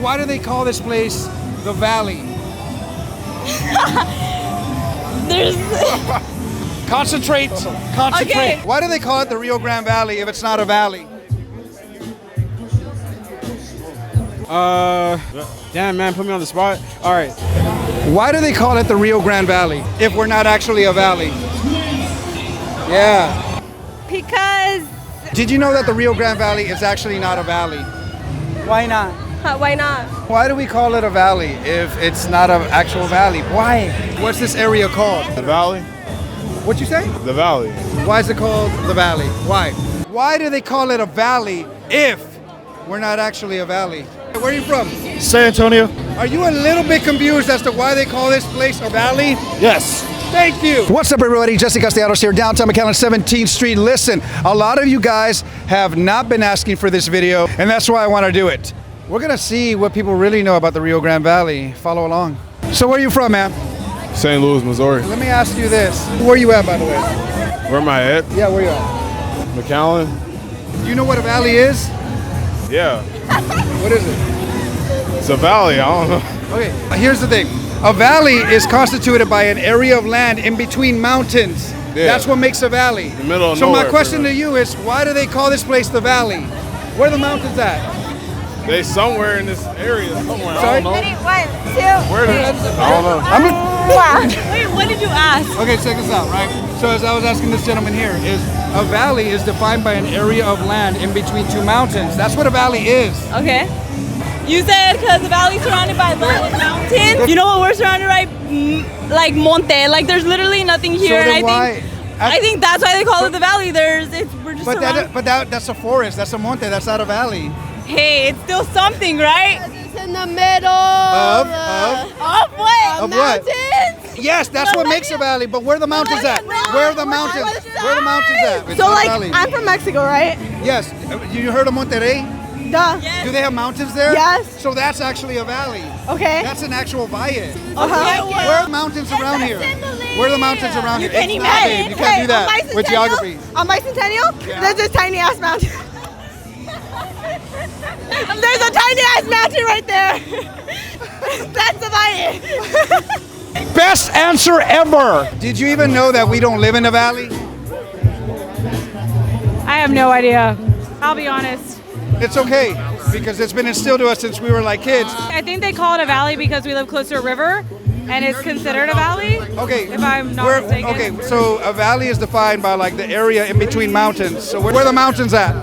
Why do they call this place the Valley? There's... Concentrate. Okay. Why do they call it the Rio Grande Valley if it's not a valley? Damn, man, put me on the spot. All right. Why do they call it the Rio Grande Valley if we're not actually a valley? Yeah. Because... Did you know that the Rio Grande Valley is actually not a valley? Why not? Why not? Why do we call it a valley if it's not an actual valley? Why? What's this area called? The valley? What'd you say? The valley. Why is it called the valley? Why? Why do they call it a valley if we're not actually a valley? Where are you from? San Antonio? Are you a little bit confused as to why they call this place a valley? Yes. Thank you. What's up, everybody? Jesse Castellanos here, downtown McAllen, 17th Street. Listen, a lot of you guys have not been asking for this video, and that's why I want to do it. We're going to see what people really know about the Rio Grande Valley. Follow along. So where are you from, man? St. Louis, Missouri. Let me ask you this. Where are you at, by the way? Where am I at? Yeah, where you at? McAllen? Do you know what a valley is? Yeah. What is it? It's a valley, I don't know. Okay, here's the thing. A valley is constituted by an area of land in between mountains. Yeah. That's what makes a valley. The middle of so nowhere, my question pretty to you is, why do they call this place the valley? Where are the mountains at? They somewhere in this area somewhere. Sorry? I don't know. Ready? 1, 2, Where is it? I don't know. Wait, what did you ask? Okay, check this out, right? So as I was asking this gentleman here, is a valley is defined by an area of land in between two mountains. That's what a valley is. Okay. You said because the valley's surrounded by mountains. You know what we're surrounded by? Like monte. Like there's literally nothing here. So And then I think that's why they call it the valley. We're just surrounded. That's a forest. That's a monte. That's not a valley. Hey, it's still something, right? It's in the middle Of what? Of what? mountains. Yes, that's what makes a valley. But where are the mountains at? Where are the mountains? Where are the mountains at? It's So not a like, valley. I'm from Mexico, right? Yes. You heard of Monterrey? Duh. Yes. Do they have mountains there? Yes. So that's actually a valley. Okay. That's an actual valle. Uh-huh. Where are the mountains around here? Where are the mountains around here? You can't It's not, imagine. babe. You can't do that with geography. On Bicentennial, Yeah. there's this tiny ass mountain. There's a tiny ass mountain right there. That's the valley. Best answer ever. Did you even know that we don't live in a valley? I have no idea. I'll be honest. It's okay because it's been instilled to us since we were like kids. I think they call it a valley because we live close to a river and it's considered a valley. Okay. If I'm not mistaken. Okay, so a valley is defined by like the area in between mountains. So where are the mountains at?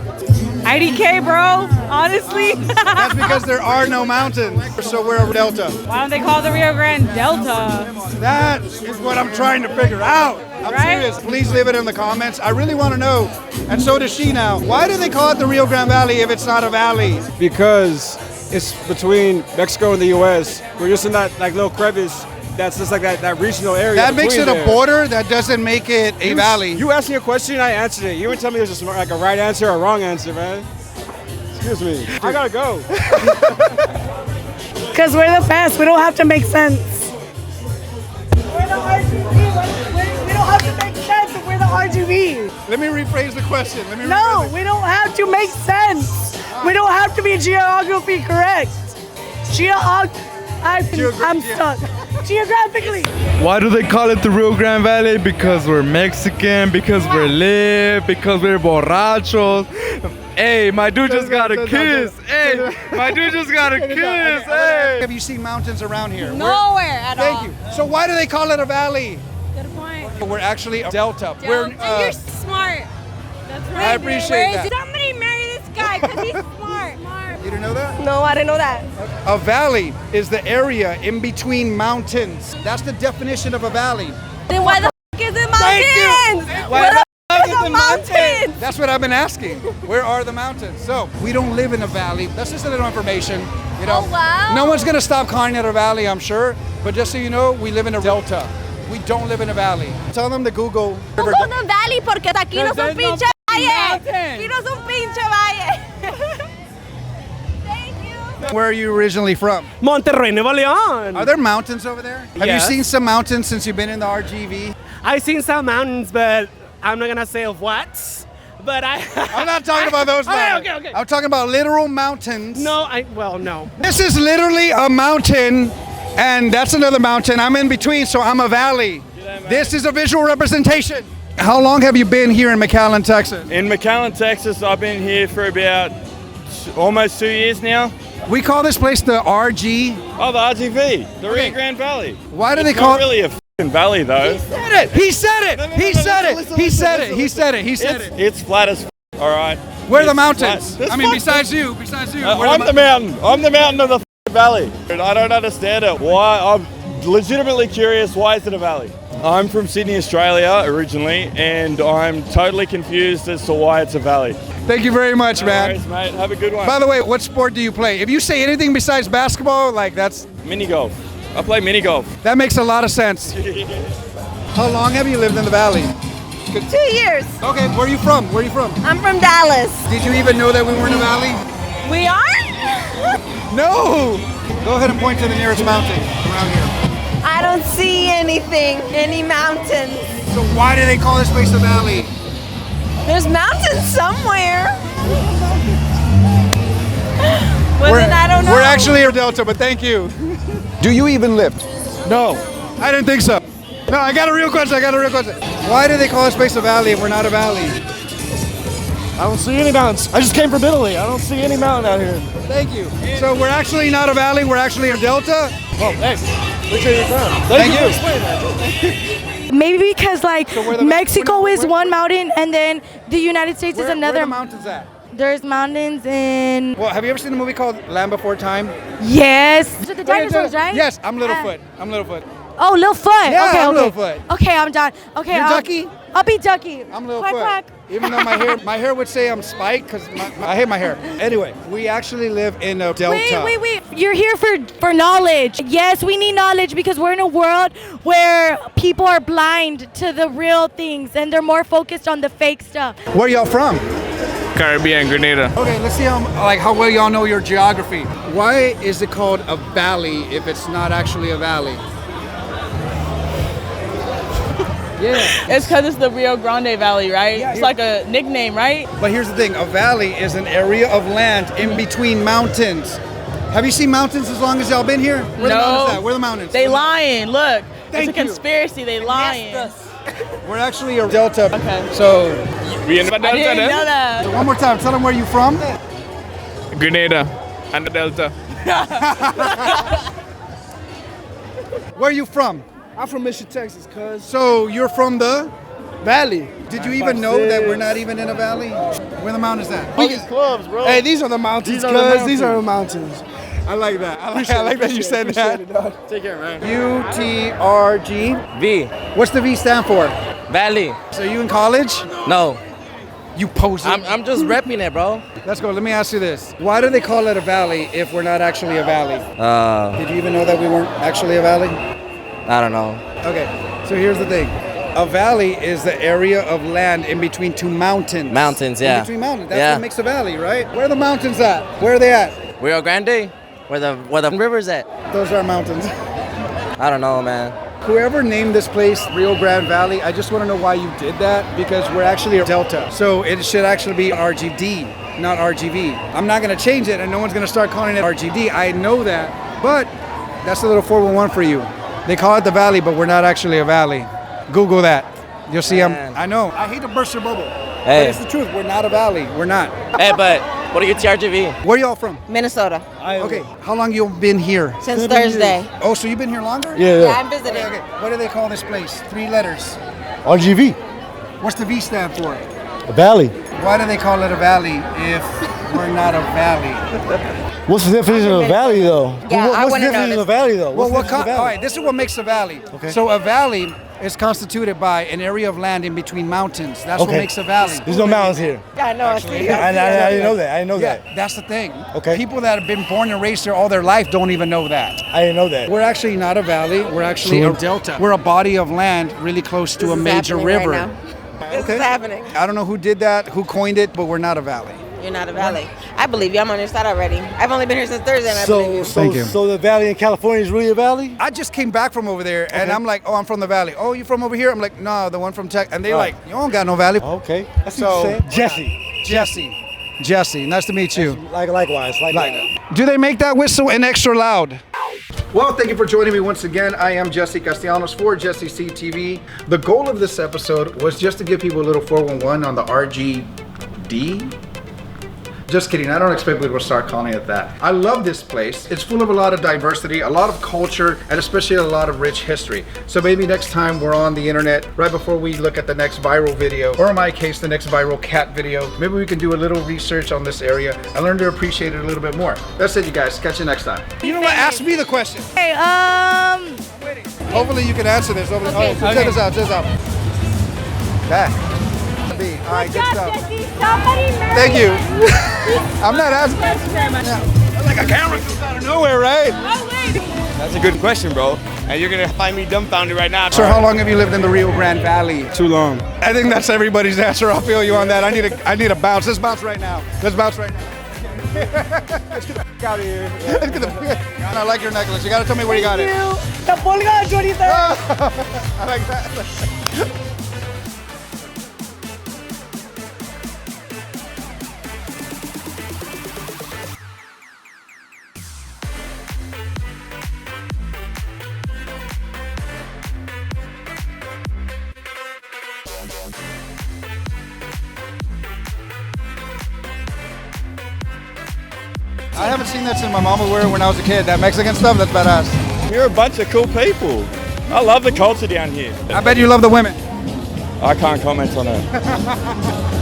IDK, bro. Honestly. That's because there are no mountains. So we're a delta. Why don't they call it the Rio Grande Delta? That is what I'm trying to figure out. I'm Right? serious. Please leave it in the comments. I really want to know, and so does she now. Why do they call it the Rio Grande Valley if it's not a valley? Because it's between Mexico and the U.S. We're just in that like little crevice that's just like that regional area. That makes it between a there. border. That doesn't make it a valley. You asked me a question, I answered it. You didn't tell me there's like a right answer or a wrong answer, man. Excuse me. I gotta go. Because we're the best. We don't have to make sense. We're the RGB. We don't have to make sense if we're the RGB. Let me rephrase the question. No, we don't have to make sense. We don't have to be geography correct. I'm stuck. Geographically. Why do they call it the Rio Grande Valley? Because we're Mexican, because we're lit, because we're borrachos. Hey, my dude just got a kiss. Hey, my dude just got a kiss. Hey. Have you seen mountains around here? Nowhere at all. Thank you. So why do they call it a valley? Good point. We're actually a delta. We're, You're smart. That's right. I appreciate that. Somebody marry this guy because he's smart. You didn't know that? No, I didn't know that. A valley is the area in between mountains. That's the definition of a valley. Then why the f is it Thank you. mountains? Why Where the the f f is the mountains? That's what I've been asking. Where are the mountains? So we don't live in a valley. That's just a little information. You know, Oh, wow. No one's gonna stop calling it a valley, I'm sure. But just so you know, we live in a delta. We don't live in a valley. Tell them to Google. Google no valley porque aquí no es un pinche valle. Aquí no es un pinche valle. Thank you. Where are you originally from? Monterrey, Nuevo León. Are there mountains over there? Have you Yes. seen some mountains since you've been in the RGV? I've seen some mountains, but I'm not gonna say of what. but I'm not talking about those mountains. Okay. I'm talking about literal mountains. No, no. This is literally a mountain, and that's another mountain. I'm in between, so I'm a valley. This is a visual representation. How long have you been here in McAllen, Texas? In McAllen, Texas, I've been here for about almost 2 years now. We call this place the RG. Oh, the RGV, the Rio Grande Valley. Why do they It's call not really a f***ing valley, though. He said it. It's flat as f***, all right? Where are the It's mountains? flat. I mean, besides you. I'm the mountain. I'm the mountain of the f***ing valley. And I don't understand it. Why? I'm legitimately curious. Why is it a valley? I'm from Sydney, Australia, originally, and I'm totally confused as to why it's a valley. Thank you very much, man. No worries, mate. Have a good one. By the way, what sport do you play? If you say anything besides basketball, like that's... Mini golf. I play mini golf. That makes a lot of sense. How long have you lived in the valley? 2 years. Okay, where are you from? I'm from Dallas. Did you even know that we were in a valley? We are? No! Go ahead and point to the nearest mountain around here. I don't see anything, any mountains. So why do they call this place a valley? There's mountains somewhere. Well, then I don't know. We're actually a Delta, but thank you. Do you even lift? No. I didn't think so. No, I got a real question. Why do they call this place a valley if we're not a valley? I don't see any mountains. I just came from Italy. I don't see any mountain out here. Thank you. So we're actually not a valley, we're actually a Delta? Oh, hey. Appreciate your time. Thank you. For explaining that. Maybe because like Mexico is one mountain and then the United States is Where another. are the mountains at? There's mountains in. Well, have you ever seen a movie called Land Before Time? Yes. So the dinosaurs, right? Yes, I'm Littlefoot. I'm Littlefoot. Oh, Littlefoot. Yeah, okay, I'm okay. Littlefoot. Okay, I'm done. Okay, You're Ducky? I'll be Ducky. I'm Quack, Littlefoot. quack. Even though my hair would say I'm Spike because I hate my hair. Anyway, we actually live in a Delta. Wait. You're here for knowledge. Yes, we need knowledge because we're in a world where people are blind to the real things and they're more focused on the fake stuff. Where y'all from? Caribbean, Grenada. Okay, let's see how well y'all know your geography. Why is it called a valley if it's not actually a valley? Yeah. It's because it's the Rio Grande Valley, right? Yeah, it's like a nickname, right? But here's the thing, a valley is an area of land in between mountains. Have you seen mountains as long as y'all been here? Where the mountains at? Where the mountains? They lying. Look, Thank it's a you. conspiracy. They lying. We're actually a Delta. Okay. So, We in the I didn't know Delta, that. one more time, tell them where you from. Grenada and the Delta. Where are you from? I'm from Mission, Texas, cuz. So, you're from the Valley. Did you even know that we're not even in a valley? Where the mountains at? These clubs, bro. Hey, these are the mountains, cuz. These are the mountains. I like that. I like that you said that. Take care, man. UTRG. V. What's the V stand for? Valley. So you in college? No. You poser. I'm just repping it, bro. Let's go. Let me ask you this. Why do they call it a valley if we're not actually a valley? Did you even know that we weren't actually a valley? I don't know. Okay, so here's the thing. A valley is the area of land in between two mountains. Mountains, yeah. In between mountains. That's what makes a valley, right? Where are the mountains at? Where are they at? Rio Grande? Where the river's at? Those are mountains. I don't know, man. Whoever named this place Rio Grande Valley, I just want to know why you did that, because we're actually a Delta. So it should actually be RGD, not RGV. I'm not going to change it, and no one's going to start calling it RGD. I know that, but that's a little 411 for you. They call it the valley, but we're not actually a valley. Google that. You'll see. I know. I hate to burst your bubble, but it's the truth. We're not a valley. We're not. Hey, but what are you TRGV? Where y'all from? Minnesota. Okay. How long you been here? Since Thursday. Oh, so you've been here longer? Yeah, I'm visiting. Okay. What do they call this place? 3 letters. RGV. What's the V stand for? Valley. Why do they call it a valley if we're not a valley? What's the definition of a valley, though? Yeah, I What's wanna the know definition this. of a valley, though? Well, What's the definition of a all valley? right, this is what makes a valley. Okay. So a valley is constituted by an area of land in between mountains. That's what makes a valley. There's no mountains here. Yeah, I know. I didn't know that. I didn't know Yeah, that. that's the thing. Okay. People that have been born and raised here all their life don't even know that. I didn't know that. We're actually not a valley. We're actually a delta. We're a body of land really close to a major river. This is happening. I don't know who did that, who coined it, but we're not a valley. you're not a valley. I believe you. I'm on your side already. I've only been here since Thursday, and I believe you. Thank you. So the valley in California is really a valley? I just came back from over there, and I'm like, oh, I'm from the valley. Oh, you from over here? I'm like, no, the one from Tech. And they like, you don't got no valley. Okay. That's what you're saying. Jesse, nice to meet you. Likewise. Do they make that whistle an extra loud? Well, thank you for joining me once again. I am Jesse Castellanos for Jesse CTV. The goal of this episode was just to give people a little 411 on the RGD. Just kidding, I don't expect people to start calling it that. I love this place. It's full of a lot of diversity, a lot of culture, and especially a lot of rich history. So maybe next time we're on the internet, right before we look at the next viral video, or in my case, the next viral cat video, maybe we can do a little research on this area and learn to appreciate it a little bit more. That's it, you guys. Catch you next time. You know what? Ask me the question. Hey, Hopefully you can answer this. Check this out. Back. All right, good stuff. Thank you. I'm not asking. Thank you very much. Like a camera comes out of nowhere, right? That's a good question, bro. And you're gonna find me dumbfounded right now. Sir, how long have you lived in the Rio Grande Valley? Too long. I think that's everybody's answer. I'll feel you on that. I need a bounce. Let's bounce right now. Let's bounce right now. Let's get the f out of here. I like your necklace. You gotta tell me where you got it. The pulga, chorita. I like that. I haven't seen that since my mom would wear it when I was a kid. That Mexican stuff, that's badass. You're a bunch of cool people. I love the culture down here. I bet you love the women. I can't comment on that.